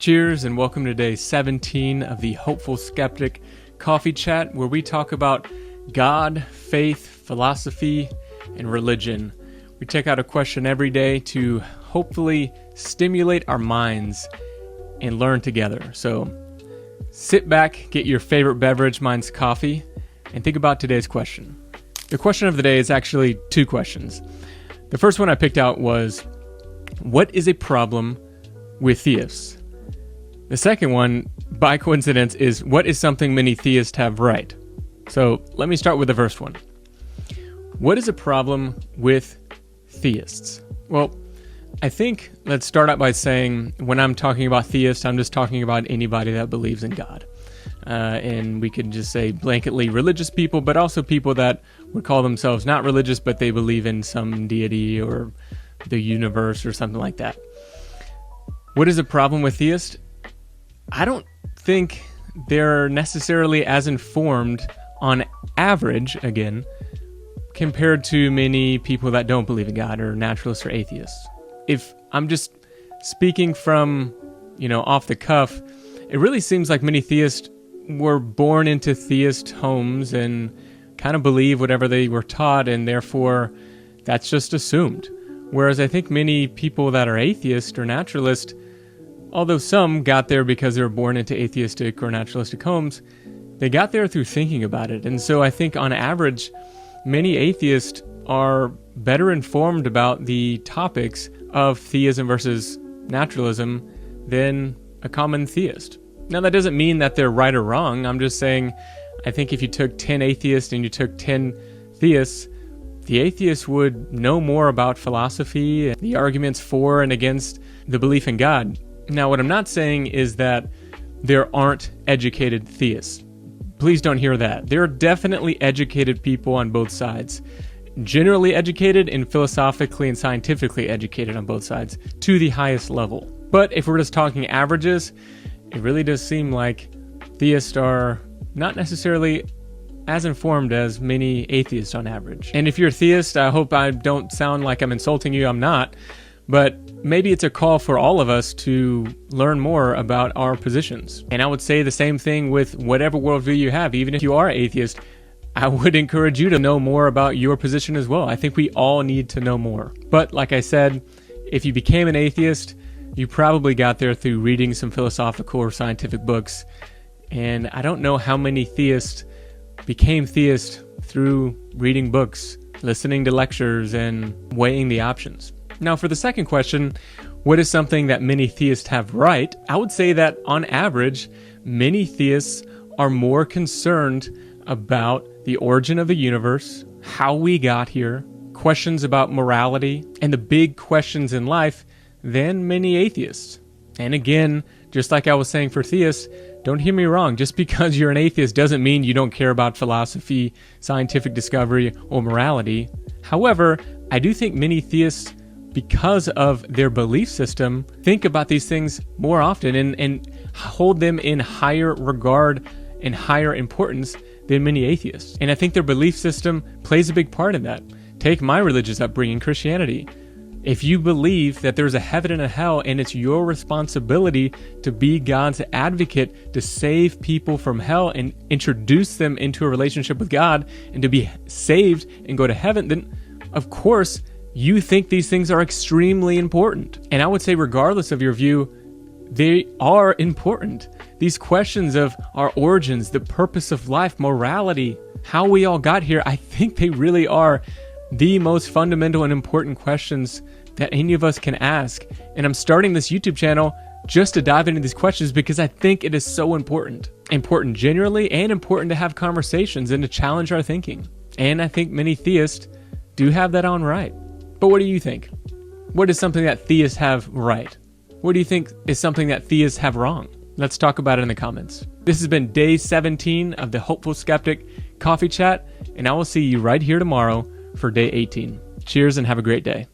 Cheers and welcome to day 17 of the Hopeful Skeptic Coffee Chat, where we talk about God, faith, philosophy, and religion. We check out a question every day to hopefully stimulate our minds and learn together. So sit back, get your favorite beverage, mine's coffee, and think about today's question. The question of the day is actually two questions. The first one I picked out was, what is a problem with theists? The second one, by coincidence, is what is something many theists have right? So let me start with the first one. What is a problem with theists? Well, I think let's start out by saying when I'm talking about theists, I'm just talking about anybody that believes in God. And we could just say blanketly religious people, but also people that would call themselves not religious, but they believe in some deity or the universe or something like that. What is a problem with theists? I don't think they're necessarily as informed on average, again, compared to many people that don't believe in God or naturalists or atheists. If I'm just speaking from, off the cuff, it really seems like many theists were born into theist homes and kind of believe whatever they were taught, and therefore that's just assumed. Whereas I think many people that are atheist or naturalist, although some got there because they were born into atheistic or naturalistic homes, they got there through thinking about it. And so I think on average, many atheists are better informed about the topics of theism versus naturalism than a common theist. Now, that doesn't mean that they're right or wrong. I'm just saying, I think if you took 10 atheists and you took 10 theists, the atheists would know more about philosophy and the arguments for and against the belief in God. Now, what I'm not saying is that there aren't educated theists. Please don't hear that. There are definitely educated people on both sides. Generally educated and philosophically and scientifically educated on both sides to the highest level. But if we're just talking averages, it really does seem like theists are not necessarily as informed as many atheists on average. And if you're a theist, I hope I don't sound like I'm insulting you. I'm not. But maybe it's a call for all of us to learn more about our positions. And I would say the same thing with whatever worldview you have. Even if you are atheist, I would encourage you to know more about your position as well. I think we all need to know more. But like I said, if you became an atheist, you probably got there through reading some philosophical or scientific books. And I don't know how many theists became theists through reading books, listening to lectures, and weighing the options. Now, for the second question, what is something that many theists have right? I would say that on average, many theists are more concerned about the origin of the universe, how we got here, questions about morality, and the big questions in life than many atheists. And again, just like I was saying for theists, don't hear me wrong, just because you're an atheist doesn't mean you don't care about philosophy, scientific discovery, or morality. However, I do think many theists, because of their belief system, think about these things more often and hold them in higher regard and higher importance than many atheists. And I think their belief system plays a big part in that. Take my religious upbringing, Christianity. If you believe that there's a heaven and a hell and it's your responsibility to be God's advocate to save people from hell and introduce them into a relationship with God and to be saved and go to heaven, then of course you think these things are extremely important. And I would say regardless of your view, they are important. These questions of our origins, the purpose of life, morality, how we all got here, I think they really are the most fundamental and important questions that any of us can ask. And I'm starting this YouTube channel just to dive into these questions because I think it is so important. Important generally and important to have conversations and to challenge our thinking. And I think many theists do have that on right. But what do you think? What is something that theists have right? What do you think is something that theists have wrong? Let's talk about it in the comments. This has been day 17 of the Hopeful Skeptic Coffee Chat, and I will see you right here tomorrow for day 18. Cheers and have a great day.